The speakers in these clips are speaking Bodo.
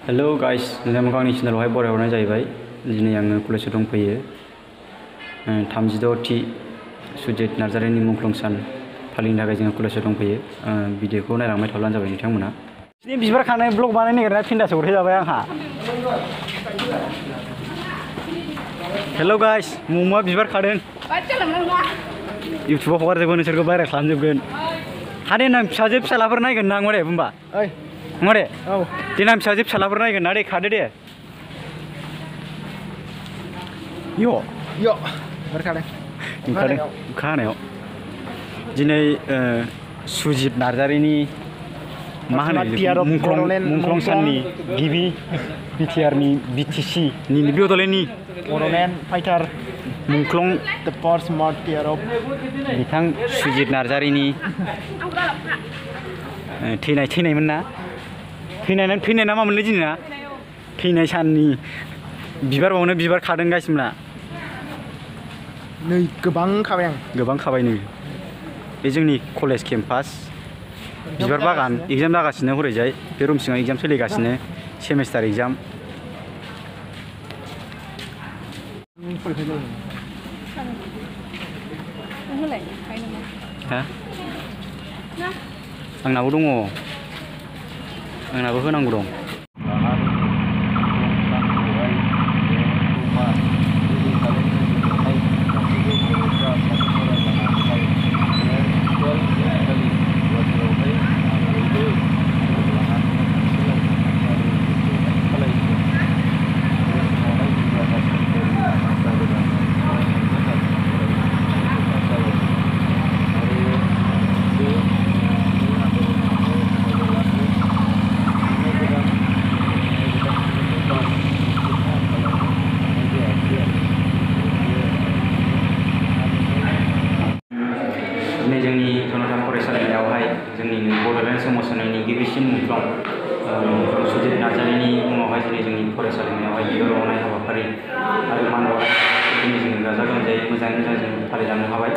हेलो गाइस, नोंथांमोनखौ आंनि चेनेलावहाय बरायहरनाय जाहैबाय। दिनै आङो कलेजाव दंफैयो। 36थि सुजित नार्जारिनि मुंख्लं सान फालिनो थाखाय जोङो कलेजाव दंफैयो। भिडिअखौ नायलांबाय थाब्लानो जाबाय नोंथांमोना। बिबार खानाय ब्लग बानायनो नागिरनाया फिन्दासो हरथाय आंहा। हेलो गाइस, ममा बिबार खादों। इउटुबाव हगारजोबगोन, नोंसोरखौ भाइरेल खालामजोबगोन। हा देनां फिसाजो फिसालाफोर नायगोन ना आं दे बुंबा। नङा दे? औ। देनां फिसाजो फिसालाफोर नायगोन ना दे, खादो दे। बिबार खादों। अखा हानायाव। दिनै सुजित नार्जारिनि मा होनो मुंख्लं साननि गिबि बिटिआरनि बिटिसिनि बड'लेण्डनि बड'लेण्ड फाइटार मुंख्लं द फार्स्ट मार्टियार अफ बिथां सुजित नार्जारिनि थैनायमोन ना? थैनाय ना मामोनलै दिनै ना? थैनाय साननि बिबार बावनो बिबार खादों गासिमना। नै गोबां खाबाय आं। गोबां खाबाय नै। बे जोंनि कलेज केम्पास बिबार बागान एग्जाम जागासिनो हरैजाय। बे रुम सिङाव एग्जाम सोलिगासिनो, सेमिस्टार एग्जाम। हा? आंनाबो दङ, आंनाबो होनांगौ दं। दिनै जोंनि जनता फरायसालिमायावहाय जोंनि बड'लेण्ड सोमावसारनायनि गिबिसिन मुंख्लं सुजित नार्जारिनि मुङावहाय दिनै जोंनि फरायसालिमायावहाय बिबार बावनाय हाबाफारि आरो मान बावनाय दिनै जोङो गाजा गोमजायै मोजाङै मोजां जों फालिलांनो हाबाय।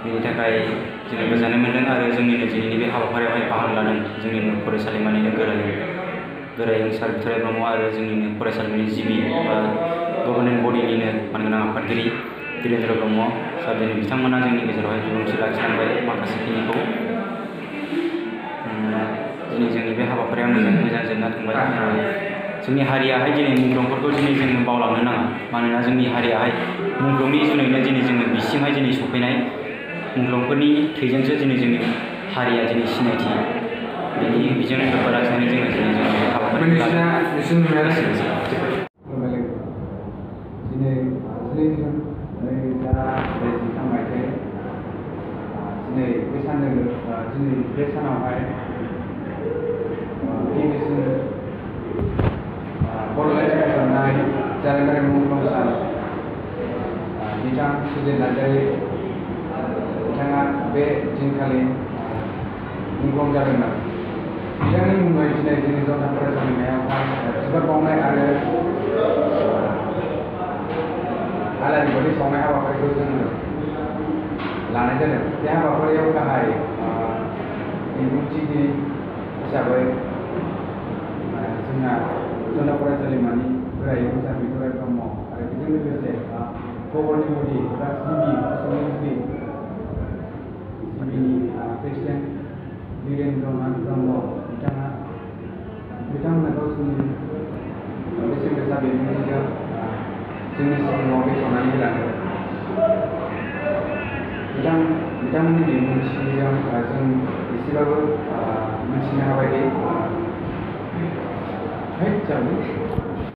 बेनि थाखाय जोङो गोजोननाय मोन्दों आरो जोंनिनो दिनैनि बे हाबाफारियावहाय बाहागो लादों जोंनिनो फरायसालिमानिनो गोरायुं सार बिथराय ब्रह्म आरो जोंनिनो फरायसालिमानि जिबि बा गभर्नमेन्ट बडिनिनो मानगोनां आफादगिरि धिरेन्द्र ब्रह्म सार। दिनै बिथांमोना जोंनि गेजेरावहाय बिबुंथि लाखिलांबाय माखासेखिनिखौ। दिनै जोंनि बे हाबाफारिया मोजाङै मोजां जोबना थांबाय। जोंनि हारियाहाय दिनै मुंख्लंफोरखौ दिनै जोङो बावलांनो नाङा। मानोना जोंनि हारियाहाय मुंख्लंनि जुनैनो दिनै जोङो बिसिमहाय दिनै सफैनाय। मुंख्लंफोरनि थैजोंसो दिनै जोंनि हारिया दिनै सिनायथि। बेजोंनो लोब्बा लाखिनानै जोङो दिनै जोंनि हाबाफारिखौ लादों। दिनै 3 जुन 2023 मायथाइ। दिनै बे सानावहाय गिबिसिन बड'लेण्ड सोमावसारनाय जारिमिनारि मुंख्लं सान बिथां सुजित नार्जारि बिथाङा बे दिनखालि मुंख्लं जादोंमोन। बिथांनि मुङै दिनै जोंनि जनता फरायसालिमायावहाय बिबार बावनाय आरो आलारि बाथि सावनाय हाबाफारिखौ जोङो लानाय जादों। बे हाबाफारियाव गाहाय बिबुंथिगिरि हिसाबै जोंना जनता फरायसालिमानि गोरायुं सार बिथराय ब्रह्म आरो बेजों लोगोसे गभर्नमेन्ट बडि एबा जिबिनि प्रेसिडेन्ट धिरेन्द्रनाथ ब्रह्म बिथांमोना गावसोरनि बेसेन गोसा बिबुंथिजों जोंनि सिगाङाव बेखेवनानै होलांदों। बिथांमोननि बिबुंथिजों जों एसेबाबो मिथिनो हाबायदि